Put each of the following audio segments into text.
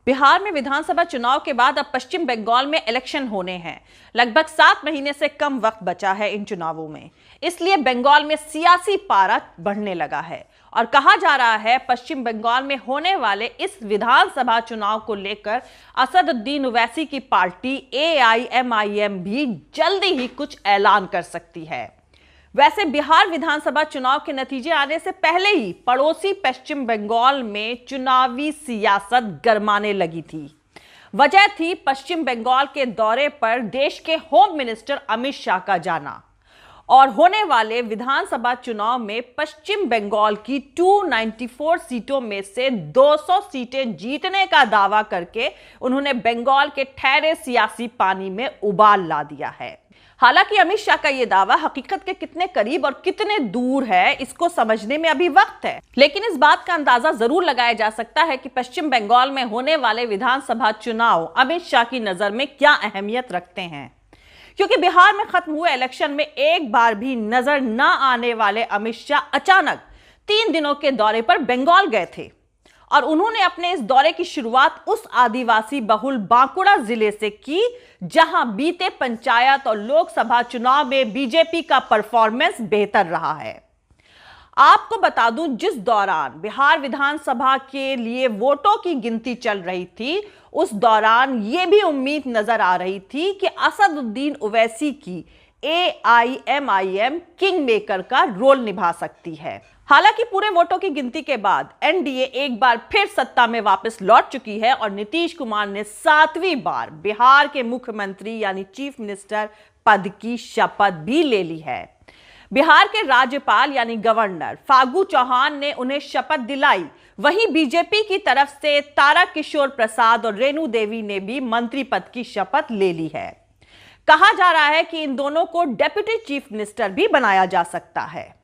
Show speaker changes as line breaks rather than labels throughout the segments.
बिहार में विधानसभा चुनाव के बाद अब पश्चिम बंगाल में इलेक्शन होने हैं। लगभग 7 महीने से कम वक्त बचा है इन चुनावों में, इसलिए बंगाल में सियासी पारा बढ़ने लगा है और कहा जा रहा है पश्चिम बंगाल में होने वाले इस विधानसभा चुनाव को लेकर असदुद्दीन ओवैसी की पार्टी AIMIM भी जल्दी ही कुछ ऐलान कर सकती है। वैसे बिहार विधानसभा चुनाव के नतीजे आने से पहले ही पड़ोसी पश्चिम बंगाल में चुनावी सियासत गरमाने लगी थी। वजह थी पश्चिम बंगाल के दौरे पर देश के होम मिनिस्टर अमित शाह का जाना और होने वाले विधानसभा चुनाव में पश्चिम बंगाल की 294 सीटों में से 200 सीटें जीतने का दावा करके उन्होंने बंगाल के ठहरे सियासी पानी में उबाल ला दिया है। हालांकि अमित शाह का यह दावा हकीकत के कितने करीब और कितने दूर है, इसको समझने में अभी वक्त है, लेकिन इस बात का अंदाजा जरूर लगाया जा सकता है कि पश्चिम बंगाल में होने वाले विधानसभा चुनाव अमित शाह की नजर में क्या अहमियत रखते हैं। क्योंकि बिहार में खत्म हुए इलेक्शन में एक बार भी नजर न आने वाले अमित शाह अचानक 3 दिनों के दौरे पर बंगाल गए थे और उन्होंने अपने इस दौरे की शुरुआत उस आदिवासी बहुल बांकुड़ा जिले से की, जहां बीते पंचायत और लोकसभा चुनाव में बीजेपी का परफॉर्मेंस बेहतर रहा है। आपको बता दूं, जिस दौरान बिहार विधानसभा के लिए वोटों की गिनती चल रही थी, उस दौरान यह भी उम्मीद नजर आ रही थी कि असदुद्दीन ओवैसी की AIMIM किंग मेकर का रोल निभा सकती है। हालांकि पूरे वोटों की गिनती के बाद एनडीए एक बार फिर सत्ता में वापस लौट चुकी है और नीतीश कुमार ने 7वीं बार बिहार के मुख्यमंत्री यानी चीफ मिनिस्टर पद की शपथ भी ले ली है। बिहार के राज्यपाल यानी गवर्नर फागू चौहान ने उन्हें शपथ दिलाई। वहीं बीजेपी की तरफ से तारकिशोर प्रसाद और रेणु देवी ने भी मंत्री पद की शपथ ले ली है। कहा जा रहा है कि इन दोनों को डेप्यूटी चीफ मिनिस्टर भी बनाया जा सकता है।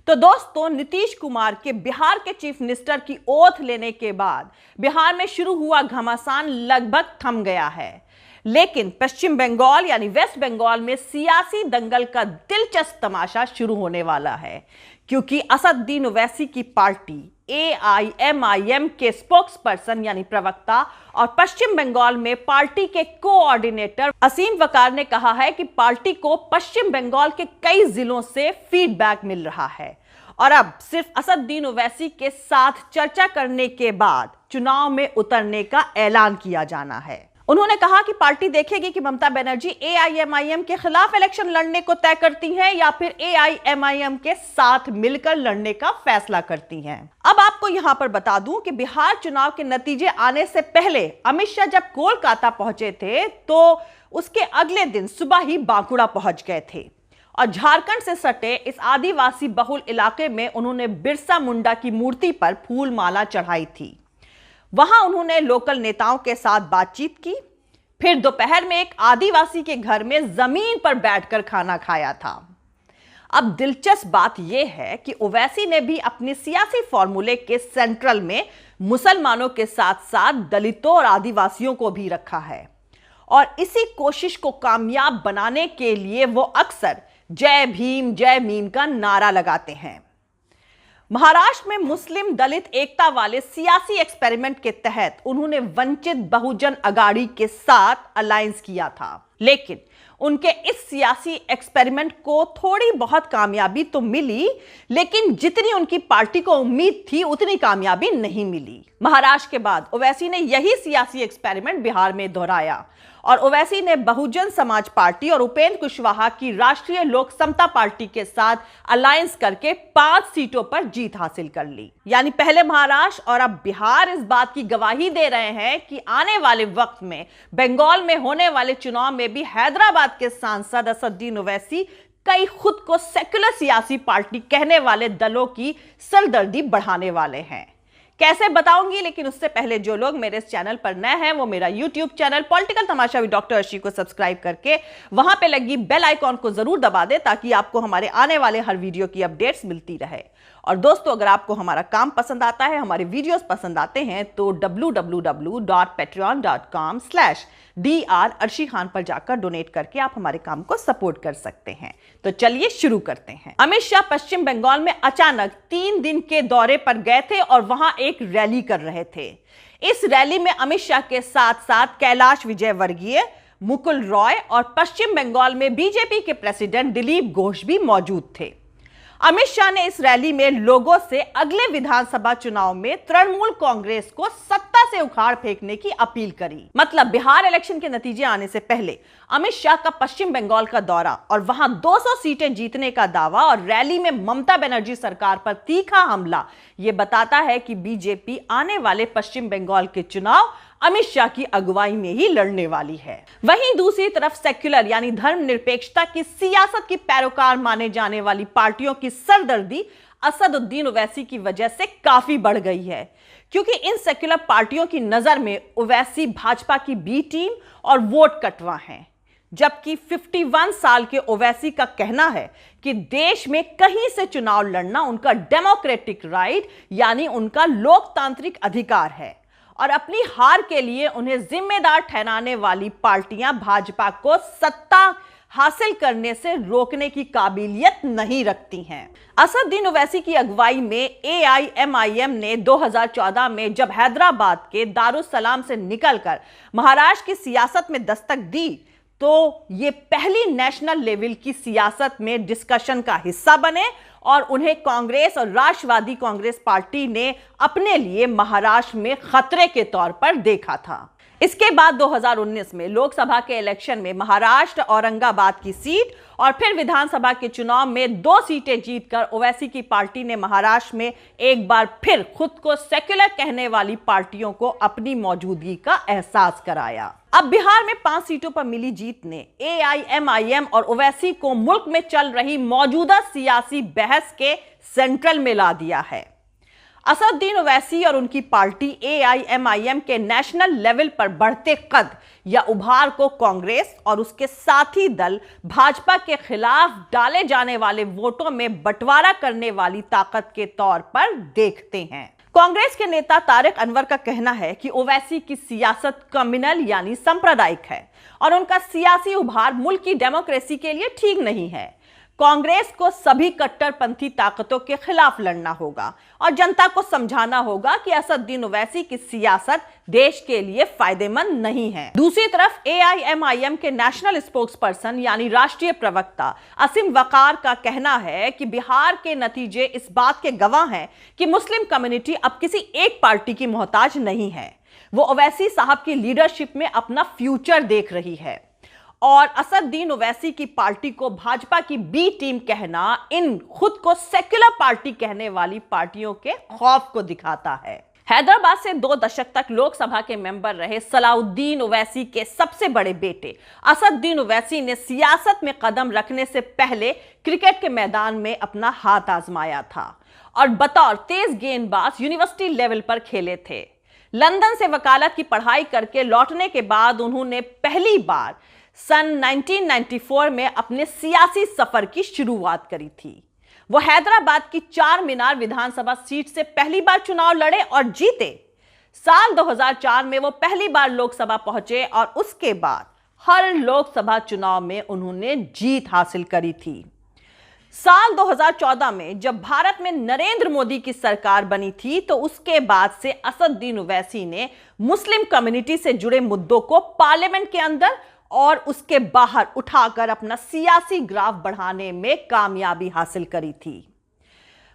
तो दोस्तों, नीतीश कुमार के बिहार के चीफ मिनिस्टर की ओथ लेने के बाद बिहार में शुरू हुआ घमासान लगभग थम गया है, लेकिन पश्चिम बंगाल यानी वेस्ट बंगाल में सियासी दंगल का दिलचस्प तमाशा शुरू होने वाला है, क्योंकि असदुद्दीन ओवैसी की पार्टी AIMIM के स्पोक्स पर्सन यानी प्रवक्ता और पश्चिम बंगाल में पार्टी के कोऑर्डिनेटर असीम वकार ने कहा है कि पार्टी को पश्चिम बंगाल के कई जिलों से फीडबैक मिल रहा है और अब सिर्फ असदुद्दीन ओवैसी के साथ चर्चा करने के बाद चुनाव में उतरने का ऐलान किया जाना है। उन्होंने कहा कि पार्टी देखेगी कि ममता बनर्जी AIMIM के खिलाफ इलेक्शन लड़ने को तय करती हैं या फिर AIMIM के साथ मिलकर लड़ने का फैसला करती हैं। अब आपको यहां पर बता दूं कि बिहार चुनाव के नतीजे आने से पहले अमित शाह जब कोलकाता पहुंचे थे तो उसके अगले दिन सुबह ही बांकुड़ा पहुंच गए थे और झारखंड से सटे इस आदिवासी बहुल इलाके में उन्होंने बिरसा मुंडा की मूर्ति पर फूल माला चढ़ाई थी। वहां उन्होंने लोकल नेताओं के साथ बातचीत की, फिर दोपहर में एक आदिवासी के घर में जमीन पर बैठकर खाना खाया था। अब दिलचस्प बात यह है कि ओवैसी ने भी अपने सियासी फॉर्मूले के सेंट्रल में मुसलमानों के साथ साथ दलितों और आदिवासियों को भी रखा है और इसी कोशिश को कामयाब बनाने के लिए वो अक्सर जय भीम का नारा लगाते हैं। महाराष्ट्र में मुस्लिम दलित एकता वाले सियासी एक्सपेरिमेंट के तहत उन्होंने वंचित बहुजन अगाड़ी के साथ अलायंस किया था, लेकिन उनके इस सियासी एक्सपेरिमेंट को थोड़ी बहुत कामयाबी तो मिली, लेकिन जितनी उनकी पार्टी को उम्मीद थी उतनी कामयाबी नहीं मिली। महाराष्ट्र के बाद ओवैसी ने यही सियासी एक्सपेरिमेंट बिहार में दोहराया और ओवैसी ने बहुजन समाज पार्टी और उपेंद्र कुशवाहा की राष्ट्रीय लोक समता पार्टी के साथ अलायंस करके 5 सीटों पर जीत हासिल कर ली। यानी पहले महाराष्ट्र और अब बिहार इस बात की गवाही दे रहे हैं कि आने वाले वक्त में बंगाल में होने वाले चुनाव में भी हैदराबाद के सांसद असदुद्दीन ओवैसी कई खुद को सेक्युलर सियासी पार्टी कहने वाले दलों की सरदर्दी बढ़ाने वाले हैं। कैसे बताऊंगी, लेकिन उससे पहले जो लोग मेरे इस चैनल पर नए हैं वो मेरा YouTube channel political Tamasha with doctor Arshi को सब्सक्राइब करके वहां पे लगी बेल आइकॉन को जरूर दबा दे ताकि आपको हमारे आने वाले हर वीडियो की अपडेट्स मिलती रहे। और दोस्तों, अगर आपको हमारा काम पसंद आता है, हमारे वीडियोस पसंद आते हैं तो www.patreon.com/Dr अर्शी खान पर जाकर डोनेट करके आप हमारे काम को सपोर्ट कर सकते हैं। तो चलिए शुरू करते हैं। अमित शाह पश्चिम बंगाल में अचानक 3 दिन के दौरे पर गए थे और वहां एक रैली कर रहे थे। इस रैली में अमित शाह के साथ साथ कैलाश विजयवर्गीय, मुकुल रॉय और पश्चिम बंगाल में बीजेपी के प्रेसिडेंट दिलीप घोष भी मौजूद थे। अमित शाह ने इस रैली में लोगों से अगले विधानसभा चुनाव में तृणमूल कांग्रेस को सत्ता से उखाड़ फेंकने की अपील करी। मतलब बिहार इलेक्शन के नतीजे आने से पहले अमित शाह का पश्चिम बंगाल का दौरा और वहां 200 सीटें जीतने का दावा और रैली में ममता बनर्जी सरकार पर तीखा हमला, यह बताता है कि बीजेपी आने वाले पश्चिम बंगाल के चुनाव अमित शाह की अगुवाई में ही लड़ने वाली है। वहीं दूसरी तरफ सेक्युलर यानी धर्मनिरपेक्षता की सियासत की पैरोकार माने जाने वाली पार्टियों की सरदर्दी असदुद्दीन ओवैसी की वजह से काफी बढ़ गई है, क्योंकि इन सेक्युलर पार्टियों की नजर में ओवैसी भाजपा की बी टीम और वोट कटवा हैं। जबकि 51 साल के ओवैसी का कहना है कि देश में कहीं से चुनाव लड़ना उनका डेमोक्रेटिक राइट यानी उनका लोकतांत्रिक अधिकार है और अपनी हार के लिए उन्हें जिम्मेदार ठहराने वाली पार्टियां भाजपा को सत्ता हासिल करने से रोकने की काबिलियत नहीं रखती हैं। असदुद्दीन ओवैसी की अगुवाई में AIMIM ने 2014 में जब हैदराबाद के दारुसलाम से निकलकर महाराष्ट्र की सियासत में दस्तक दी तो ये पहली नेशनल लेवल की सियासत में डिस्कशन का हिस्सा बने और उन्हें कांग्रेस और राष्ट्रवादी कांग्रेस पार्टी ने अपने लिए महाराष्ट्र में खतरे के तौर पर देखा था। इसके बाद 2019 में लोकसभा के इलेक्शन में महाराष्ट्र औरंगाबाद की सीट और फिर विधानसभा के चुनाव में 2 सीटें जीतकर ओवैसी की पार्टी ने महाराष्ट्र में एक बार फिर खुद को सेक्युलर कहने वाली पार्टियों को अपनी मौजूदगी का एहसास कराया। अब बिहार में 5 सीटों पर मिली जीत ने AIMIM और ओवैसी को मुल्क में चल रही मौजूदा सियासी बहस के सेंट्रल में ला दिया है। असदुद्दीन ओवैसी और उनकी पार्टी AIMIM के नेशनल लेवल पर बढ़ते कद या उभार को कांग्रेस और उसके साथी दल भाजपा के खिलाफ डाले जाने वाले वोटों में बंटवारा करने वाली ताकत के तौर पर देखते हैं। कांग्रेस के नेता तारिक अनवर का कहना है कि ओवैसी की सियासत कम्युनल यानी सांप्रदायिक है और उनका सियासी उभार मुल्क की डेमोक्रेसी के लिए ठीक नहीं है। कांग्रेस को सभी कट्टरपंथी ताकतों के खिलाफ लड़ना होगा और जनता को समझाना होगा कि असदुद्दीन ओवैसी की सियासत देश के लिए फायदेमंद नहीं है। दूसरी तरफ AIMIM के नेशनल स्पोक्सपर्सन यानी राष्ट्रीय प्रवक्ता असीम वकार का कहना है कि बिहार के नतीजे इस बात के गवाह हैं कि मुस्लिम कम्युनिटी अब किसी एक पार्टी की मोहताज नहीं है। वो ओवैसी साहब की लीडरशिप में अपना फ्यूचर देख रही है और असदुद्दीन ओवैसी की पार्टी को भाजपा की बी टीम कहना इन खुद को सेक्युलर पार्टी कहने वाली पार्टियों के खौफ को दिखाता है। हैदराबाद से 2 दशक तक लोकसभा के मेंबर रहे सलाउद्दीन ओवैसी के सबसे बड़े बेटे असदुद्दीन ओवैसी ने सियासत में कदम रखने से पहले क्रिकेट के मैदान में अपना हाथ आजमाया था और बतौर तेज गेंदबाज यूनिवर्सिटी लेवल पर खेले थे। लंदन से वकालत की पढ़ाई करके लौटने के बाद उन्होंने पहली बार सन 1994 में अपने सियासी सफर की शुरुआत करी थी। वो हैदराबाद की 4 मीनार विधानसभा सीट से पहली बार चुनाव लड़े और जीते। साल 2004 में वो पहली बार लोकसभा पहुंचे और उसके बाद हर लोकसभा चुनाव में उन्होंने जीत हासिल करी थी। साल 2014 में जब भारत में नरेंद्र मोदी की सरकार बनी थी तो उसके बाद से असदुद्दीन ओवैसी ने मुस्लिम कम्युनिटी से जुड़े मुद्दों को पार्लियामेंट के अंदर और उसके बाहर उठाकर अपना सियासी ग्राफ बढ़ाने में कामयाबी हासिल करी थी।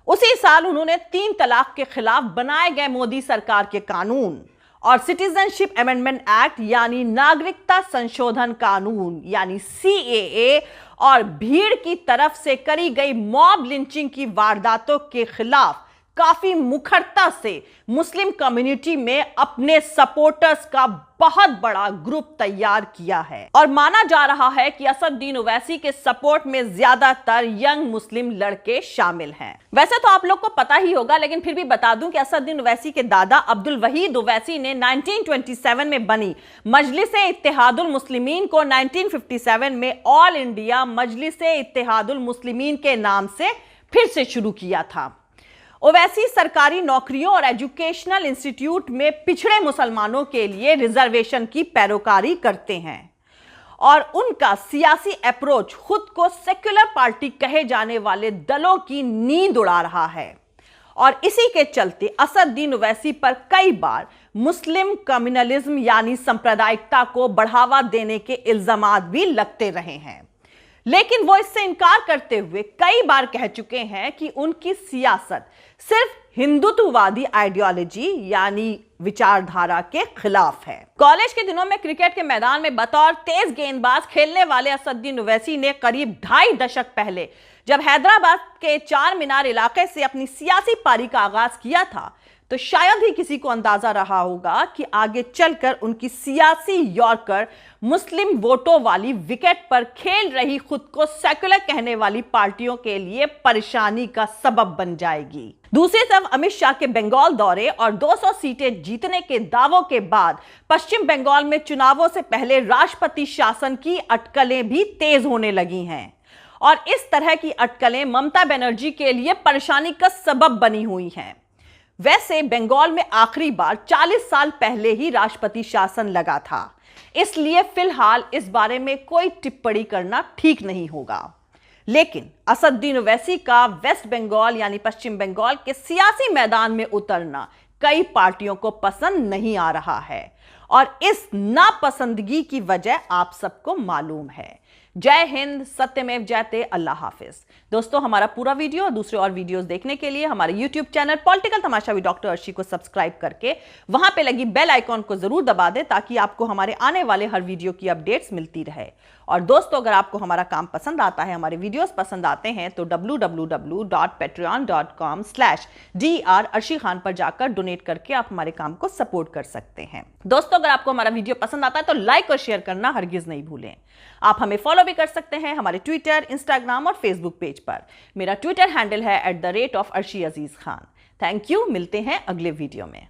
उसी साल उन्होंने 3 तलाक के खिलाफ बनाए गए मोदी सरकार के कानून और सिटीजनशिप अमेंडमेंट एक्ट यानी नागरिकता संशोधन कानून यानी CAA और भीड़ की तरफ से करी गई मॉब लिंचिंग की वारदातों के खिलाफ काफी मुखरता से मुस्लिम कम्युनिटी में अपने सपोर्टर्स का बहुत बड़ा ग्रुप तैयार किया है और माना जा रहा है कि असदुद्दीन ओवैसी के सपोर्ट में ज्यादातर यंग मुस्लिम लड़के शामिल हैं। वैसे तो आप लोग को पता ही होगा, लेकिन फिर भी बता दूं कि असदुद्दीन ओवैसी के दादा अब्दुल वहीद ओवैसी ने 1927 में बनी मजलिसे इत्तेहादुल मुस्लिमीन को 1957 में ऑल इंडिया मजलिसे इत्तेहादुल मुस्लिमीन के नाम से फिर से शुरू किया था। ओवैसी सरकारी नौकरियों और एजुकेशनल इंस्टीट्यूट में पिछड़े मुसलमानों के लिए रिजर्वेशन की पैरोकारी करते हैं और उनका सियासी अप्रोच खुद को सेक्युलर पार्टी कहे जाने वाले दलों की नींद उड़ा रहा है और इसी के चलते असदुद्दीन ओवैसी पर कई बार मुस्लिम कम्युनलिज्म यानी सांप्रदायिकता को बढ़ावा देने के इल्जामात भी लगते रहे हैं। लेकिन वो इससे इनकार करते हुए कई बार कह चुके हैं कि उनकी सियासत सिर्फ हिंदुत्ववादी आइडियोलॉजी यानी विचारधारा के खिलाफ है। कॉलेज के दिनों में क्रिकेट के मैदान में बतौर तेज गेंदबाज खेलने वाले असदुद्दीन ओवैसी ने करीब 2.5 दशक पहले जब हैदराबाद के चार मीनार इलाके से अपनी सियासी पारी का आगाज किया था, तो शायद ही किसी को अंदाजा रहा होगा कि आगे चलकर उनकी सियासी यॉर्कर मुस्लिम वोटों वाली विकेट पर खेल रही खुद को सेक्युलर कहने वाली पार्टियों के लिए परेशानी का सबब बन जाएगी। दूसरी तरफ अमित शाह के बंगाल दौरे और 200 सीटें जीतने के दावों के बाद पश्चिम बंगाल में चुनावों से पहले राष्ट्रपति शासन की अटकलें भी तेज होने लगी हैं और इस तरह की अटकलें ममता बनर्जी के लिए परेशानी का सबब बनी हुई हैं। वैसे बंगाल में आखिरी बार 40 साल पहले ही राष्ट्रपति शासन लगा था, इसलिए फिलहाल इस बारे में कोई टिप्पणी करना ठीक नहीं होगा। लेकिन असदुद्दीन ओवैसी का वेस्ट बंगाल यानी पश्चिम बंगाल के सियासी मैदान में उतरना कई पार्टियों को पसंद नहीं आ रहा है और इस नापसंदगी की वजह आप सबको मालूम है। जय हिंद, सत्यमेव जयते, अल्लाह हाफिज। दोस्तों, हमारा पूरा वीडियो और दूसरे और वीडियोस देखने के लिए हमारे YouTube channel political Tamasha with doctor Arshi को सब्सक्राइब करके वहां पे लगी बेल आइकॉन को जरूर दबा दें ताकि आपको हमारे आने वाले हर वीडियो की अपडेट्स मिलती रहे। और दोस्तों, अगर आपको हमारा काम पसंद आता है, हमारे वीडियोस पसंद आते हैं तो www.patreon.com/dr अर्शी खान पर जाकर डोनेट करके आप हमारे काम को सपोर्ट कर सकते हैं। दोस्तों, अगर आपको हमारा वीडियो पसंद आता है तो लाइक और शेयर करना हरगिज नहीं भूलें। आप हमें फॉलो भी कर सकते हैं हमारे ट्विटर, इंस्टाग्राम और फेसबुक पेज पर। मेरा ट्विटर हैंडल है @arshi_aziz Khan। थैंक यू, मिलते हैं अगले वीडियो में।